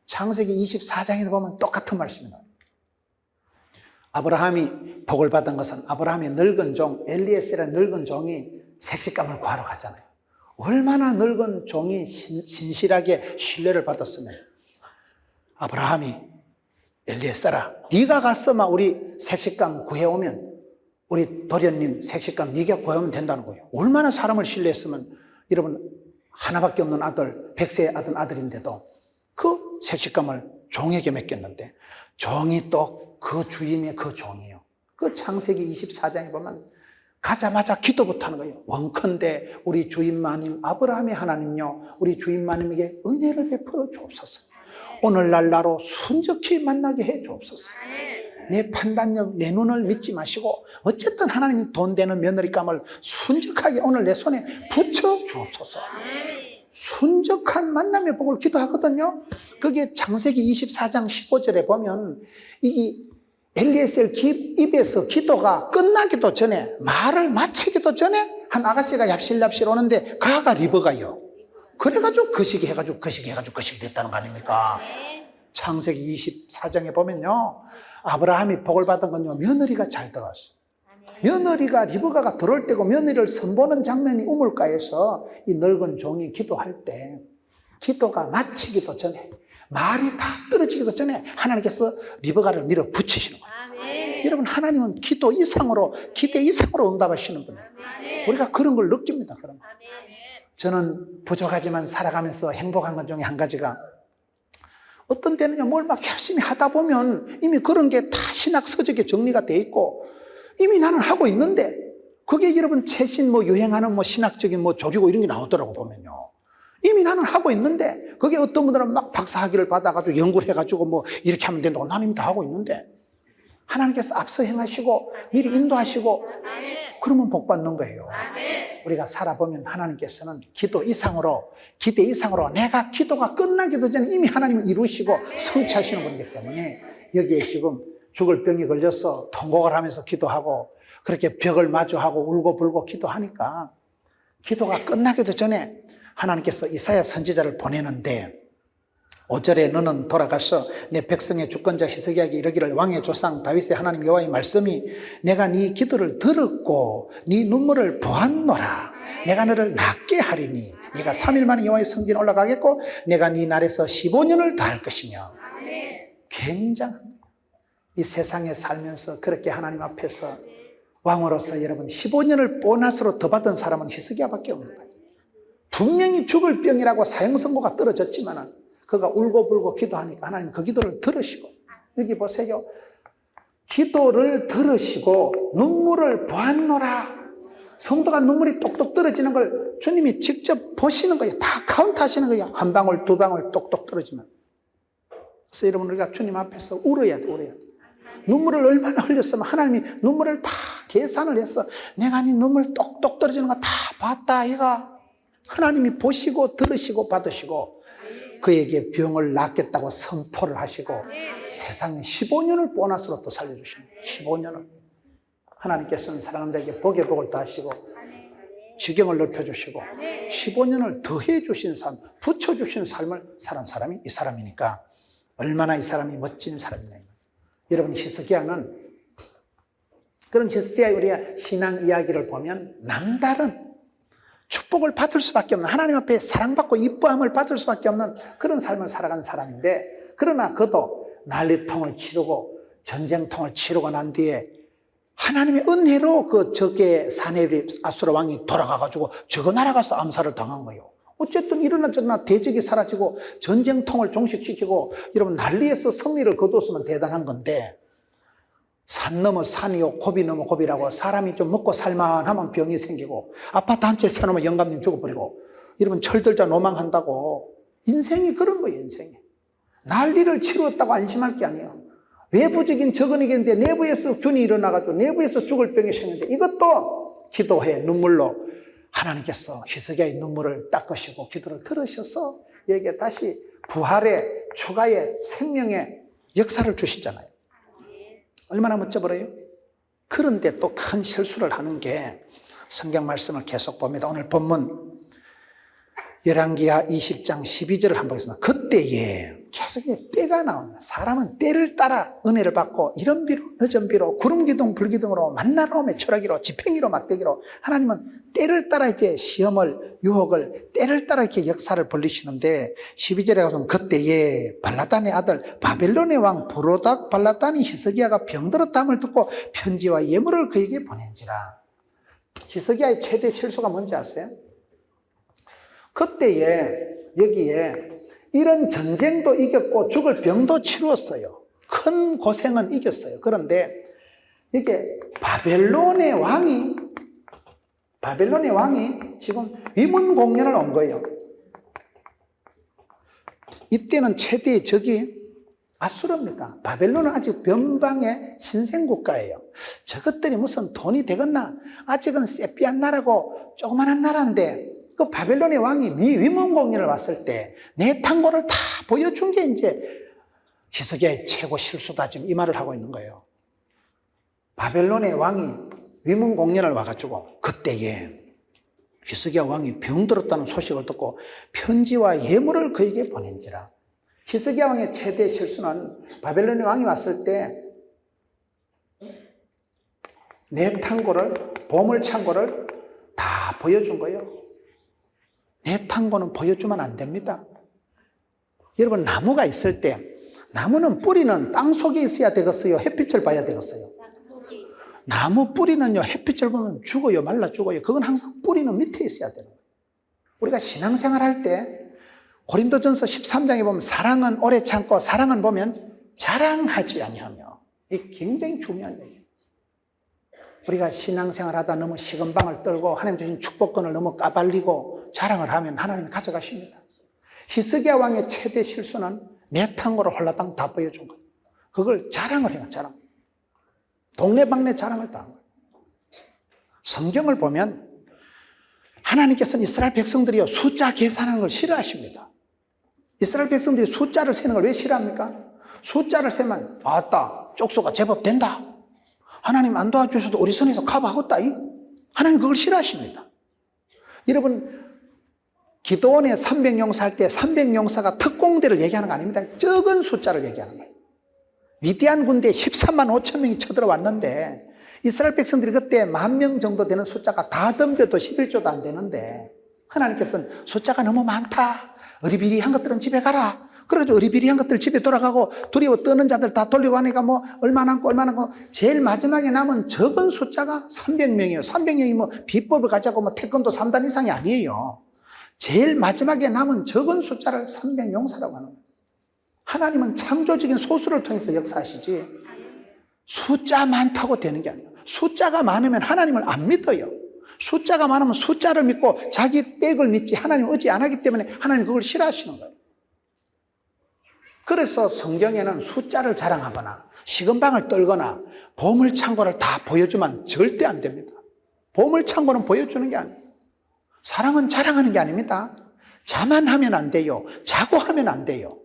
창세기 24장에서 보면 똑같은 말씀이 나와요. 아브라함이 복을 받은 것은 아브라함의 늙은 종 엘리에셀의 늙은 종이 색시감을 구하러 갔잖아요. 얼마나 늙은 종이 신실하게 신뢰를 받았으면, 아브라함이 엘리에셀아, 네가 가서 막 우리 색시감 구해오면, 우리 도련님 색시감 네가 구해오면 된다는 거예요. 얼마나 사람을 신뢰했으면. 여러분, 하나밖에 없는 아들, 100세의 아들인데도 그 색시감을 종에게 맡겼는데, 종이 또 그 주인의 그 종이에요. 그 창세기 24장에 보면 가자마자 기도부터 하는 거예요. 원컨대 우리 주인마님 아브라함의 하나님요, 우리 주인마님에게 은혜를 베풀어 주옵소서. 오늘날 나로 순적히 만나게 해 주옵소서. 내 판단력, 내 눈을 믿지 마시고 어쨌든 하나님이 돈 되는 며느리감을 순적하게 오늘 내 손에 붙여 주옵소서. 순적한 만남의 복을 기도하거든요. 그게 창세기 24장 15절에 보면 이 엘리에셀 입에서 기도가 끝나기도 전에, 말을 마치기도 전에 한 아가씨가 얍실얍실 오는데 가가 리버가요. 그래가지고 거시기 해가지고 됐다는 거 아닙니까? 창세기 24장에 보면요, 아브라함이 복을 받은 건요, 며느리가 잘 들어왔어요. 며느리가 리브가가 들어올 때고 며느리를 선보는 장면이 우물가에서 이 늙은 종이 기도할 때 기도가 마치기도 전에 말이 다 떨어지기도 전에 하나님께서 리브가를 밀어붙이시는 거예요. 여러분, 하나님은 기도 이상으로, 기대 이상으로 응답하시는 분이에요. 우리가 그런 걸 느낍니다. 그런 거. 저는 부족하지만 살아가면서 행복한 것 중에 한 가지가 어떤 때는요, 뭘 막 열심히 하다 보면 이미 그런 게 다 신학 서적에 정리가 돼 있고 이미 나는 하고 있는데 그게 여러분 최신 유행하는 신학적인 조리고 이런 게 나오더라고 보면요. 이미 나는 하고 있는데 그게 어떤 분들은 막 박사학위를 받아가지고 연구를 해가지고 이렇게 하면 된다고 나는 이미 다 하고 있는데 하나님께서 앞서 행하시고 미리 인도하시고 그러면 복 받는 거예요. 우리가 살아보면 하나님께서는 기도 이상으로, 기대 이상으로 내가 기도가 끝나기도 전에 이미 하나님이 이루시고 성취하시는 분이기 때문에 여기에 지금 죽을 병이 걸려서 통곡을 하면서 기도하고 그렇게 벽을 마주하고 울고불고 기도하니까 기도가 끝나기도 전에 하나님께서 이사야 선지자를 보내는데 5절에 너는 돌아가서 내 백성의 주권자 히스기야에게 이르기를 왕의 조상 다윗의 하나님 여호와의 말씀이 내가 네 기도를 들었고 네 눈물을 보았노라. 내가 너를 낫게 하리니 네가 3일 만에 여호와의 성전에 올라가겠고 내가 네 날에서 15년을 더할 것이며. 굉장한 이 세상에 살면서 그렇게 하나님 앞에서 왕으로서 여러분 15년을 보너스로 더 받은 사람은 히스기야밖에 없는 거예요. 분명히 죽을 병이라고 사형선고가 떨어졌지만 그가 울고불고 기도하니까 하나님 그 기도를 들으시고 여기 보세요. 기도를 들으시고 눈물을 보았노라. 성도가 눈물이 똑똑 떨어지는 걸 주님이 직접 보시는 거예요. 다 카운트 하시는 거예요. 한 방울 두 방울 똑똑 떨어지면. 그래서 여러분 우리가 주님 앞에서 울어야 돼. 울어야 돼. 눈물을 얼마나 흘렸으면 하나님이 눈물을 다 계산을 해서 내가 네 눈물 똑똑 떨어지는 거 다 봤다 이가 하나님이 보시고 들으시고 받으시고 그에게 병을 낫겠다고 선포를 하시고 세상에 15년을 보너스로 또 살려주시는 거예요. 15년을 하나님께서는 사랑하는 자에게 복의 복을 더하시고 지경을 넓혀주시고 15년을 더해 주신 삶, 붙여주신 삶을 살은 사람이 이 사람이니까 얼마나 이 사람이 멋진 사람이냐. 여러분 히스기야는 그런 히스기야의 우리가 신앙 이야기를 보면 남다른 축복을 받을 수밖에 없는 하나님 앞에 사랑받고 이뻐함을 받을 수밖에 없는 그런 삶을 살아간 사람인데 그러나 그도 난리통을 치르고 전쟁통을 치르고 난 뒤에 하나님의 은혜로 그 적의 사네립 아수르 왕이 돌아가가지고 저거 날아가서 암살을 당한 거예요. 어쨌든 이러나 저러나 대적이 사라지고 전쟁통을 종식시키고 여러분 난리에서 승리를 거뒀으면 대단한 건데 산 넘어 산이요 고비 넘어 고비라고 사람이 좀 먹고 살만하면 병이 생기고 아파트 한 채 세놓으면 영감님 죽어버리고 여러분 철들자 노망한다고 인생이 그런 거예요. 인생이 난리를 치루었다고 안심할 게 아니에요. 외부적인 적은 이겠는데 내부에서 균이 일어나가지고 내부에서 죽을 병이 생겼는데 이것도 기도해 눈물로 하나님께서 히스기야의 눈물을 닦으시고 기도를 들으셔서 여기에 다시 부활의 추가의 생명의 역사를 주시잖아요. 얼마나 멋져버려요? 그런데 또 큰 실수를 하는 게 성경 말씀을 계속 봅니다. 오늘 본문 열왕기하 20장 12절을 한번 보겠습니다. 그때에 계속 때가 나옵니다. 사람은 때를 따라 은혜를 받고 이런 비로 늦은 비로 구름기둥 불기둥으로 만나로 매출하기로 지팽이로 막대기로 하나님은 때를 따라 이제 시험을 유혹을 때를 따라 이렇게 역사를 벌리시는데 12절에 가서 그때에 발라단의 아들 바벨론의 왕 브로닥 발라단이 히스기야가 병들었다함을 듣고 편지와 예물을 그에게 보낸지라. 히스기야의 최대 실수가 뭔지 아세요? 그때에 여기에 이런 전쟁도 이겼고 죽을 병도 치루었어요. 큰 고생은 이겼어요. 그런데 이게 바벨론의 왕이 지금 위문공연을 온 거예요. 이때는 최대의 적이 아수르입니다. 바벨론은 아직 변방의 신생국가예요. 저것들이 무슨 돈이 되겠나? 아직은 세피한 나라고 조그만한 나라인데 그 바벨론의 왕이 위문공연을 왔을 때 내 탕고를 다 보여준 게 이제 히스기야의 최고 실수다 지금 이 말을 하고 있는 거예요. 바벨론의 왕이 위문공연을 와가지고 그때에 히스기야 왕이 병들었다는 소식을 듣고 편지와 예물을 그에게 보낸지라. 히스기야 왕의 최대 실수는 바벨론의 왕이 왔을 때 내 탕고를, 보물창고를 다 보여준 거예요. 내 탕고는 보여주면 안 됩니다. 여러분, 나무가 있을 때 나무는 뿌리는 땅 속에 있어야 되겠어요? 햇빛을 봐야 되겠어요? 나무 뿌리는요, 햇빛을 보면 죽어요, 말라 죽어요. 그건 항상 뿌리는 밑에 있어야 되는 거예요. 우리가 신앙생활 할 때 고린도전서 13장에 보면 사랑은 오래 참고 사랑은 보면 자랑하지 아니하며, 이게 굉장히 중요한 거예요. 우리가 신앙생활 하다 너무 시건방을 떨고 하나님 주신 축복권을 너무 까발리고 자랑을 하면 하나님이 가져가십니다. 히스기야 왕의 최대 실수는 내 탕고를 홀라당 다 보여준 거예요. 그걸 자랑을 해요, 자랑. 동네방네 자랑을 다 한 거예요. 성경을 보면 하나님께서는 이스라엘 백성들이요, 숫자 계산하는 걸 싫어하십니다. 이스라엘 백성들이 숫자를 세는 걸 왜 싫어합니까? 숫자를 세면 아따 쪽수가 제법 된다, 하나님 안 도와주셔도 우리 손에서 커버하겠다, 하나님 그걸 싫어하십니다. 여러분, 기도원에 300용사 할 때 300용사가 특공대를 얘기하는 거 아닙니다. 적은 숫자를 얘기하는 거예요. 미디안 군대에 13만 5천 명이 쳐들어왔는데 이스라엘 백성들이 그때 10,000명 정도 되는 숫자가 다 덤벼도 11조도 안 되는데 하나님께서는 숫자가 너무 많다, 어리비리한 것들은 집에 가라. 그래가지고 어리비리한 것들 집에 돌아가고 두려워 떠는 자들 다 돌리고 하니까 뭐 얼마 남고 얼마 남고 제일 마지막에 남은 적은 숫자가 300명이에요. 300명이 뭐 비법을 가지고 뭐 태권도 3단 이상이 아니에요. 제일 마지막에 남은 적은 숫자를 300용사라고 하는 거예요. 하나님은 창조적인 소수를 통해서 역사하시지 숫자 많다고 되는 게 아니에요. 숫자가 많으면 하나님을 안 믿어요. 숫자가 많으면 숫자를 믿고 자기 댁을 믿지 하나님을 의지 안 하기 때문에 하나님 그걸 싫어하시는 거예요. 그래서 성경에는 숫자를 자랑하거나 시건방을 떨거나 보물창고를 다 보여주면 절대 안 됩니다. 보물창고는 보여주는 게 아니에요. 사랑은 자랑하는 게 아닙니다. 자만하면 안 돼요. 자고하면 안 돼요.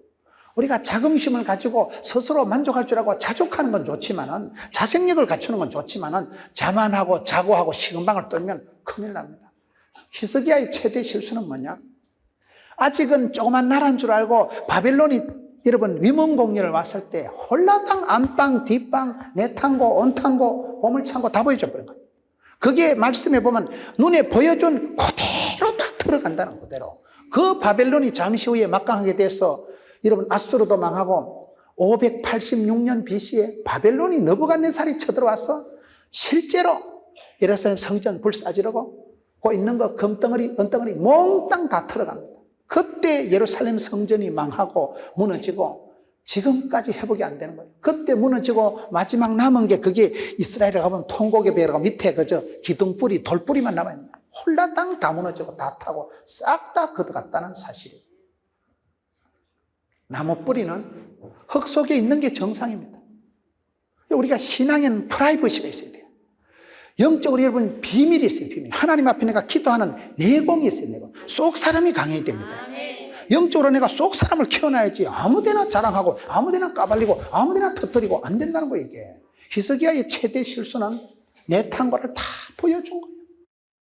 우리가 자긍심을 가지고 스스로 만족할 줄 알고 자족하는 건 좋지만은, 자생력을 갖추는 건 좋지만은 자만하고 자고하고 시건방을 떨면 큰일 납니다. 히스기야의 최대 실수는 뭐냐? 아직은 조그만 나라인 줄 알고 바벨론이 여러분 위문공연을 왔을 때 홀라당 안방 뒷방 내탕고 온탕고 보물창고 다 보여줘 버린 거예요. 그게 말씀에 보면 눈에 보여준 그대로 다 들어간다는, 그대로. 그 바벨론이 잠시 후에 막강하게 돼서 여러분 아수르도 망하고 586년 BC에 바벨론이 느부갓네살이 쳐들어와서 실제로 예루살렘 성전 불사지르고 그 있는 거 금덩어리 은덩어리 몽땅 다 털어갑니다. 그때 예루살렘 성전이 망하고 무너지고 지금까지 회복이 안 되는 거예요. 그때 무너지고 마지막 남은 게 그게 이스라엘에 가보면 통곡의 배라고 밑에 그저 기둥뿌리 돌뿌리만 남아있는 거예요. 홀라당 다 무너지고 다 타고 싹 다 걷어갔다는 사실이에요. 나무 뿌리는 흙 속에 있는 게 정상입니다. 우리가 신앙에는 프라이버시가 있어야 돼요. 영적으로 여러분 비밀이 있어요, 비밀. 하나님 앞에 내가 기도하는 내공이 있어요, 내공. 속 사람이 강해야 됩니다. 영적으로 내가 속 사람을 키워놔야지 아무데나 자랑하고 아무데나 까발리고 아무데나 터뜨리고 안 된다는 거예요, 이게. 히스기야의 최대 실수는 내 탕고를 다 보여준 거예요.